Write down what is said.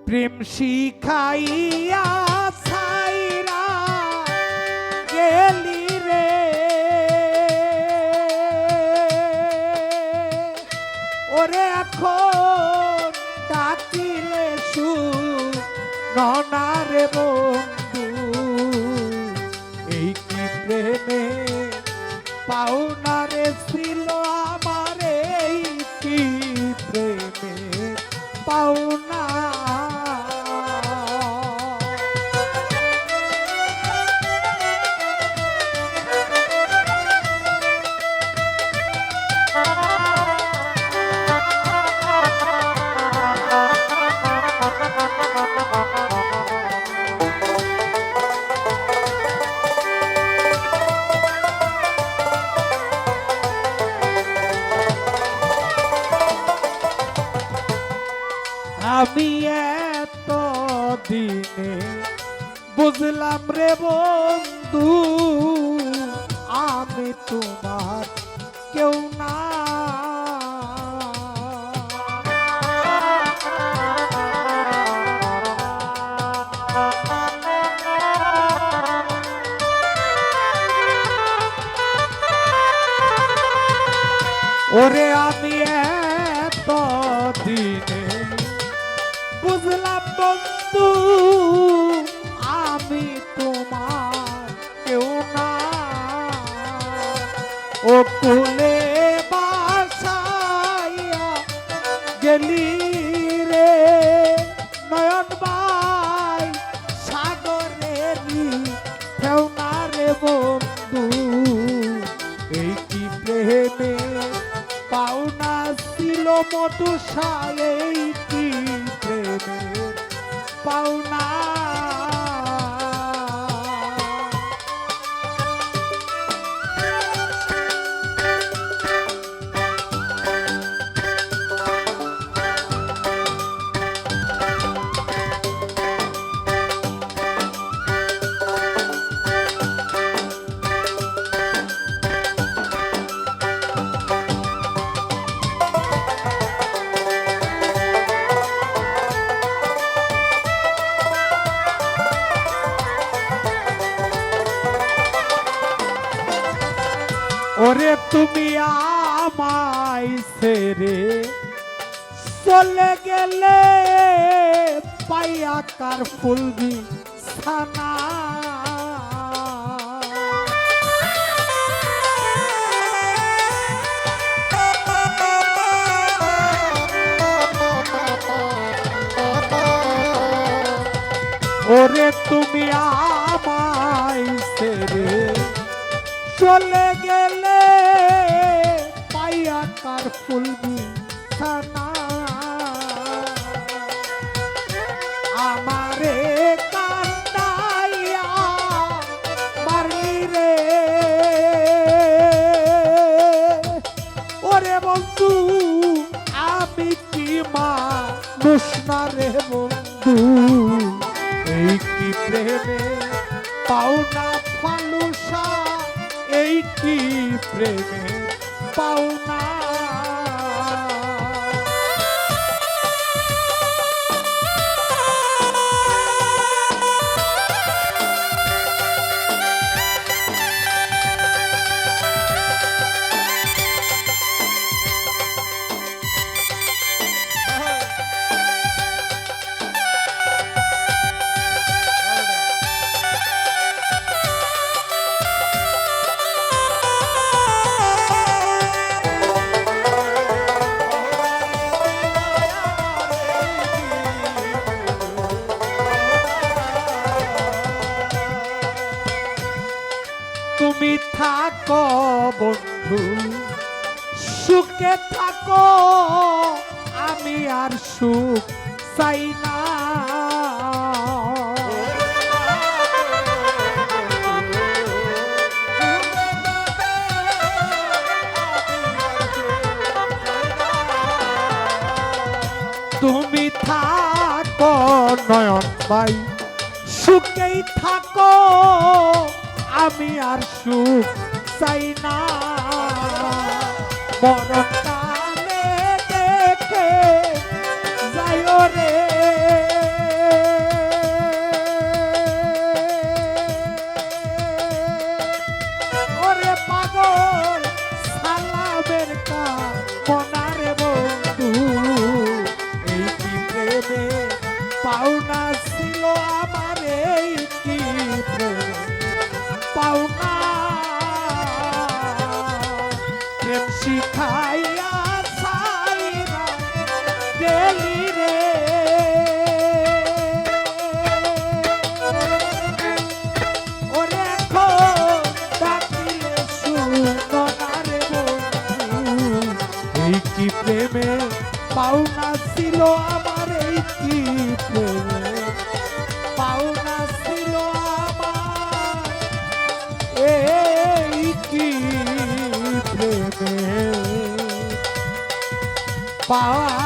প্রেম শিখাইয়া ছাইরা গেলি রে ওরে এখন ডাকিলে শুনা রে বন্ধু এই কি প্রেমে পাওনা রে ছিল আমার এই কি প্রেমে পাওনা আমি এত দিনে বুঝলাম রে বন্ধু আমি তোমার কেউ না ওরে আমি এত দিনে বুঝলাম বন্ধু আমি তোমার কেউ না ও কুলে বাসাইয়া গেলি রে নয়ন ভাই সাগরেরই ফেউনা রে বন্ধু এই কি প্রেমে পাওনা ছিল মধু এই কি প্রেমের পাওনা ওরে তুমি আমায় ছেড়ে চলে গেলে পাইয়া কার ফুলবি ছানা ওরে তুমি আমায় ছেড়ে চলে গেলে পাইয়া কার ফুলবি ছানা আমারে কান্দাইয়া মারলি রে ওরে বন্ধু আমি কি মানুষ না রে বন্ধু এই কি প্রেমে পাওনা ফালুসা এই কি প্রেমে পাওনা তুমি থাকো বন্ধু সুখে থাকো আমি আর সুখ চাই না তুমি থাকো নয়ন ভাই সুখেই থাকো আমি আর সুখ চাই না মরণকালে দেখে যাইও রে প্রেমে পাওনা ছিল আমার এই কি প্রেমে পাওনা প্রেম শিখাইয়া সাইরা গেলি রে ওরে এখন ডাকিলে শুনো না রে বন্ধু এই কি প্রেমে পাওনা ছিল আমার এই কি প্রেমে পাওনা ছিল আমার এই কি প্রেমে পাওয়া